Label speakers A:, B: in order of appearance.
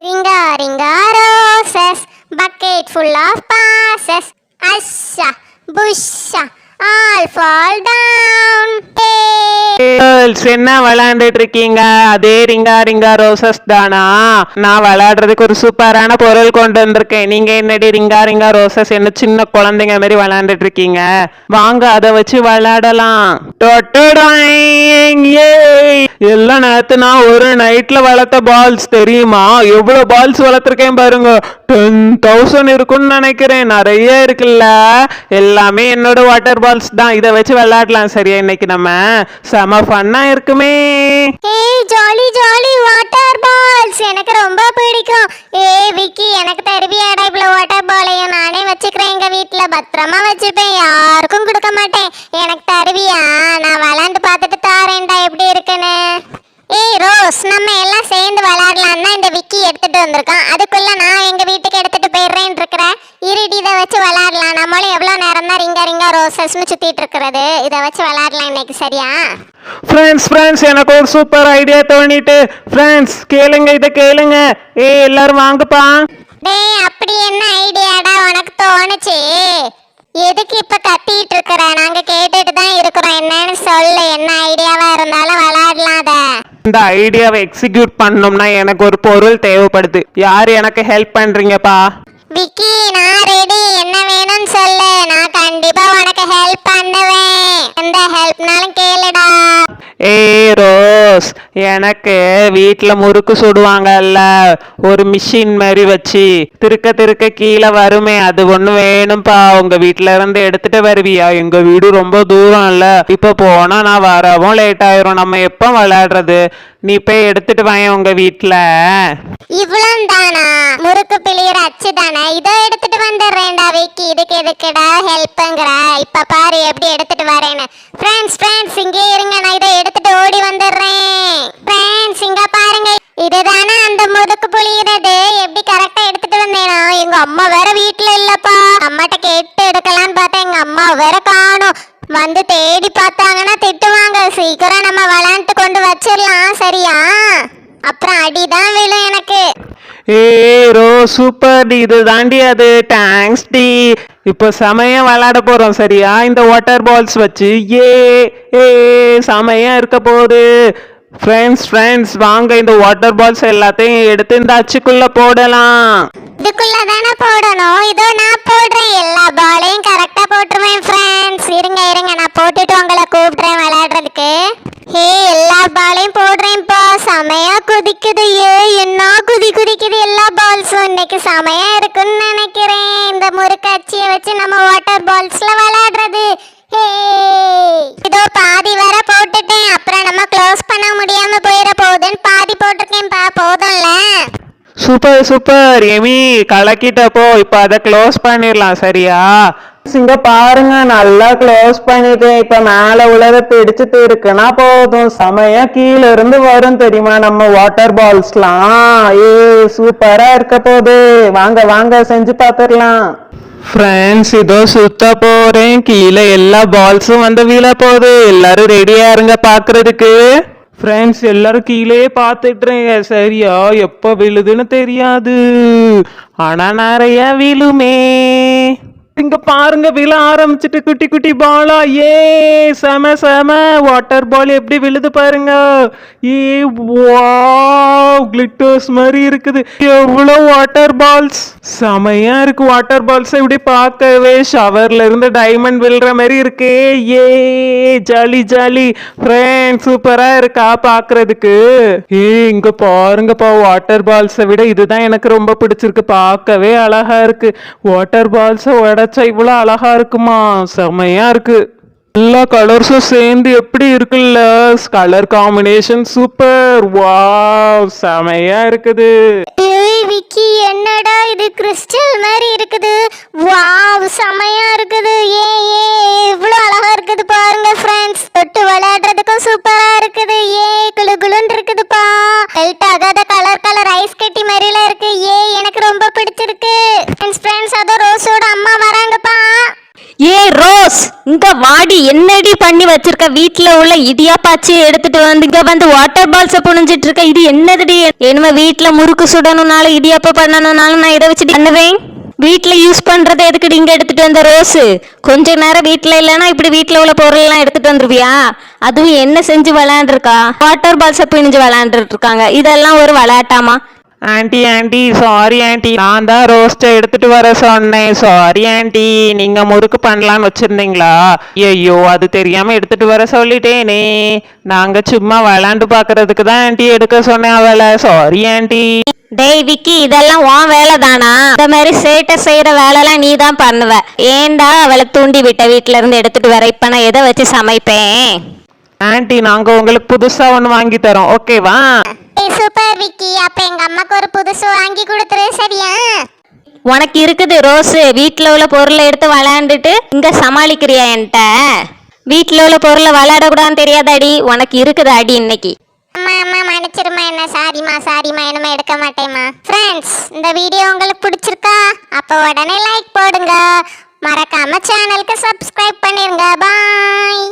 A: Ringa ringa roses, bucket full of passes. Asha, busha, all fall down.
B: Girls என்ன விளையாண்டுட்டு இருக்கீங்க? அதே ரிங்கா ரிங்கா roses தானா? நான் விளையாடுறதுக்கு ஒரு சூப்பரான பொருள் கொண்டு வந்திருக்கேன். நீங்க என்னடி ரிங்கா ரிங்கா ரோசஸ் என்ன சின்ன குழந்தைங்க மாதிரி விளையாண்டுட்டு இருக்கீங்க? வாங்க அதை வச்சு விளையாடலாம். எல்லாம் நேத்து நான் ஒரு நைட்ல வளர்த்த பால்ஸ் தெரியுமா? எவ்வளவு பால்ஸ் வளர்த்திருக்கேன் பாருங்க. 10,000 இருக்கும்னு நினைக்கிறேன். நிறைய இருக்குல்ல. எல்லாமே என்னோட வாட்டர் பால்ஸ் தான். இதை வச்சு விளையாடலாம். சரியா? இன்னைக்கு நம்ம செம ஃபன்னா இருக்குமே.
A: ஏய் ஜாலி ஜாலி வாட்டர் பால்ஸ் எனக்கு ரொம்ப பிடிக்கும். ஏய் விக்கி, எனக்கு தருவியாடா இவ்வளவு வாட்டர் பாலையும்? நானே வச்சுக்கிறேன், எங்க வீட்டுல பத்திரமா வச்சுப்பேன், யாருக்கும் கொடுக்க மாட்டேன். எனக்கு தருவியா? நான் விளையாண்டு பார்த்துட்டு தாரேன்டா எப்படி இருக்குன்னு. ஏய் ரோஸ், நம்ம எல்லாம் சேர்ந்து விளையாடலாம் தான் இந்த விக்கி எடுத்துட்டு வந்திருக்கான். அதுக்குள்ள நான் எங்க வீட்டுக்கு எடுத்துட்டு போயிடுறேன்னு இருக்கிறேன். இருடி, இதை வச்சு விளையாடலாம். நம்மளும் எவ்வளவு நேரம் தான் ரிங்கா ரிங்கா ரோசஸ்னு சுத்திட்டு இருக்கிறது. இதை வச்சு விளையாடலாம் இன்னைக்கு. சரியா?
B: ஃப்ரெண்ட்ஸ் எனக்கு ஒரு சூப்பர் ஐடியா தோணிட்டு. ஃப்ரெண்ட்ஸ் கேளுங்க, இதை கேளுங்க. ஏய் எல்லாரும் வாங்கப்பா.
A: டேய், அப்படி என்ன ஐடியாடா உனக்கு தோணுச்சு? எதுக்கு இப்ப கத்திட்டு இருக்கிற? நாங்க கேட்டுட்டு தான் இருக்கிறோம். என்னன்னு சொல்லு. என்ன ஐடியாவா இருந்தாலும் விளையாடலாம். அத
B: இந்த ஐடியாவை எக்ஸிக்யூட் பண்ணணும்னா எனக்கு ஒரு பொருள் தேவைப்படுது. யார் எனக்கு ஹெல்ப் பண்றீங்கப்பா?
A: விக்கி, நான் ரெடி. என்ன வேணும்னு சொல்லு, நான் கண்டிப்பா உனக்கு ஹெல்ப் பண்ணுவேன். எந்த ஹெல்ப்னாலும் கேளுடா.
B: ஏய் ரோஸ், எனக்கு வீட்டில் முறுக்கு சுடுவாங்கல்ல, ஒரு மிஷின் மாதிரி வச்சு திருக்க திருக்க கீழே வருமே, அது ஒன்று வேணும்ப்பா. உங்க வீட்டில இருந்து எடுத்துட்டு வருவியா? எங்க வீடு ரொம்ப தூரம் இல்ல, இப்போ போனா நான் வரவும் லேட் ஆயிரும். நம்ம எப்போ விளையாடுறது? நீ போய் எடுத்துட்டு வாங்க உங்க வீட்டுல.
A: இவ்வளவு தானா? முறுக்கு பிளியர் அச்சு தானே? இதோ எடுத்துட்டு வந்துடுறேன்டா விக்கி. இதுக்கு எதுக்குடா ஹெல்ப்ங்கிற? இப்ப பாரு எப்படி எடுத்துட்டு வரேன்னு. ஃப்ரெண்ட்ஸ் இங்கே இருங்க, நான் இதை எடுத்துட்டு ஓடி வந்துடுறேன். ஃப்ரெண்ட்ஸ் இங்க பாருங்க, இதுதானே அந்த முறுக்கு புளியறது. எப்படி கரெக்டா எடுத்துட்டு வந்தேனா? எங்க அம்மா வேற வீட்டுல இல்லப்பா. அம்மாட்ட கேட்டு எடுக்கலான்னு பார்த்தா எங்க அம்மா வேற காணோம். வந்து தேடி பார்த்தாங்கன்னா திட்டுவாங்க. சீக்கிரம் நம்ம விளையாண்டு கொண்டு வச்சிடலாம். சரியா? அப்புறம் அடிதான் விழும் எனக்கு.
B: ஏ ரோ, சூப்பர் டி, இது தாண்டி அது. தேங்க்ஸ் டி. இப்போ செமையா விளையாட போறோம். சரியா? இந்த வாட்டர் பால்ஸ் வச்சு ஏ செமையா இருக்க போகுது. ஃப்ரெண்ட்ஸ் வாங்க, இந்த வாட்டர் பால்ஸ் எல்லாத்தையும் எடுத்து இந்த அச்சுக்குள்ள போடலாம்.
A: இதுக்குள்ள தானே போடணும்? இதோ நான் போடுறேன். எல்லா பாலையும் கரெக்டா போட்டுருவேன். ஃப்ரெண்ட்ஸ் இருங்க நான் போட்டுட்டு உங்களை கூப்பிடுறேன் விளையாடுறதுக்கு. ஹே, எல்லா பாலையும் போடுறேன்ப்பா. செமையா குதிக்குது. என்ன குதிக்குது எல்லா பால்ஸும். இன்னைக்கு செமையா இருக்குன்னு நினைக்கிறேன். இந்த முறுக்கு அச்சியை வச்சு நம்ம வாட்டர் பால்ஸ்ல விளையாடுறது. ஹே, இதோ பாதி வர போட்டுட்டேன். அப்புறம் நம்ம க்ளோஸ் பண்ண முடியாம போயிட போகுதுன்னு பாதி போட்டிருக்கேன்ப்பா. போதும்ல?
B: சூப்பர் எமி, கலக்கிட்டப்போ இப்போ அதை க்ளோஸ் பண்ணிடலாம். சரியா? இங்க பாருங்க, நல்லா க்ளோஸ் பண்ணிட்டேன். இப்ப மேல உலக பிடிச்சிட்டு இருக்குன்னா போதும், செமையா கீழே இருந்து வரும் தெரியுமா நம்ம வாட்டர் பால்ஸ்லாம். சூப்பரா இருக்க போகுது. வாங்க செஞ்சு பார்த்துடலாம். ஃப்ரெண்ட்ஸ் இதோ சுத்த போறேன். கீழே எல்லா பால்ஸும் வந்து விழ போகுது. எல்லாரும் ரெடியா இருங்க பாக்குறதுக்கு. ஃப்ரெண்ட்ஸ் எல்லாரும் கீழே பார்த்துட்டுறேங்க. சரியா? எப்போ விழுதுன்னு தெரியாது, ஆனா நிறைய விழுமே. இங்க பாருங்க, விழ ஆரம்பிச்சுட்டு குட்டி குட்டி பாலா. செம வாட்டர் பால் எப்படி விழுது பாருங்க. வாவ், கிளிட்டர்ஸ் மாதிரி இருக்குது. எவ்வளவு வாட்டர் பால்ஸ். செமையா இருக்கு வாட்டர் பால்ஸ். இப்படி பார்க்கவே ஷவர்ல இருந்து டைமண்ட் விழுற மாதிரி இருக்கு. ஜாலி ஃப்ரெண்ட்ஸ், சூப்பரா இருக்கா பாக்குறதுக்கு. இங்க பாருங்கப்பா, வாட்டர் பால்ஸை விட இதுதான் எனக்கு ரொம்ப பிடிச்சிருக்கு. பார்க்கவே அழகா இருக்கு. வாட்டர் பால்ஸை உடைச்சா இவ்வளவு அழகா இருக்குமா? செமையா இருக்கு. எல்லா கலர்ஸும் சேர்ந்து எப்படி இருக்குல்ல, கலர் காம்பினேஷன் சூப்பர். வாவ், செமையா இருக்குது.
A: விக்கி, என்னடா இது கிறிஸ்டல் மாதிரி இருக்குது. வாவ், செமையா இருக்குது. இவ்வளவு அழகா இருக்குது பாருங்க ஃப்ரெண்ட்ஸ். தொட்டு விளையாடுறதுக்கும் சூப்பரா இருக்குது. குளுகுளுன்னு இருக்குதுப்பா. மெல்ட் ஆகாத கலர் ஐஸ் கட்டி மாதிரில இருக்கு. எனக்கு ரொம்ப பிடிச்சிருக்கு. ஃப்ரெண்ட்ஸ் அதோ ரோஸோட அம்மா வராங்கப்பா.
C: ரோஸ், இங்க வாடி. என்னடி பண்ணி வச்சிருக்க? வீட்டுல உள்ள இடியாப்பாச்சி எடுத்துட்டு வந்து இங்க வந்து வாட்டர் பால்ஸ புழிஞ்சிட்டு இருக்க. இது என்னதுடி? இனிமே வீட்டுல முறுக்கு சுடணும்னாலும் இடியாப்பா பண்ணணும்னாலும் நான் இதை வச்சுட்டு பண்ணுவேன். வீட்டுல யூஸ் பண்றதை எதுக்கு இங்க எடுத்துட்டு வந்த ரோஸு? கொஞ்ச நேரம் வீட்டுல இல்லைன்னா இப்படி வீட்டுல உள்ள பொருள் எல்லாம் எடுத்துட்டு வந்துருவியா? அதுவும் என்ன செஞ்சு விளையாண்டுருக்கா? வாட்டர் பால்ஸ பிணிஞ்சு விளையாண்டுட்டு இருக்காங்க. இதெல்லாம் ஒரு விளையாட்டாமா?
B: ஆண்டி ஆண்டி சாரி ஆண்டி, நான் தான் ரோஸ்ட்டை எடுத்துட்டு வர சொன்னேன். சாரி ஆண்டி, நீங்க முறுக்கு பண்ணலான்னு வச்சிருந்தீங்களா? ஐயோ, அது தெரியாம எடுத்துட்டு வர சொல்லிட்டேனே. நாங்க சும்மா விளையாண்டு பாக்குறதுக்கு தான் ஆண்டி எடுக்க சொன்னேன் அவளை. Sorry aunty.
C: டேய் விக்கி, இதெல்லாம் உன் வேலை தானா? இந்த மாதிரி சேட்டை செய்யற வேலைலாம் நீ தான் பண்ணுவ. ஏன்டா அவளை தூண்டி விட்ட வீட்டுல இருந்து எடுத்துட்டு வர? இப்ப நான் எதை வச்சு சமைப்பேன்?
B: ஆண்டி, நாங்க உங்களுக்கு புதுசா ஒண்ணு வாங்கி தரோம், ஓகேவா?
A: சூப்பர் விக்கி, அப்ப எங்க அம்மாக்கு ஒரு புதுசு வாங்கி கொடுத்துரு, சரியா?
C: உனக்கு இருக்குது ரோஸு. வீட்டுல உள்ள பொருளை எடுத்து விளையாண்டுட்டு இங்க சமாளிக்கிறியா என்கிட்ட? வீட்டுல உள்ள பொருளை விளையாடக்கூடாதுன்னு தெரியாதாடி? உனக்கு இருக்குது அடி இன்னைக்கு.
A: அம்மா அம்மா மன்னிச்சிருமா, என்ன சாரிம்மா இனிமே எடுக்க மாட்டேம்மா. ஃப்ரெண்ட்ஸ், இந்த வீடியோ உங்களுக்கு பிடிச்சிருக்கா? அப்போ உடனே லைக் போடுங்க. மறக்காம சேனலுக்கு சப்ஸ்கிரைப் பண்ணிருங்க. பாய்.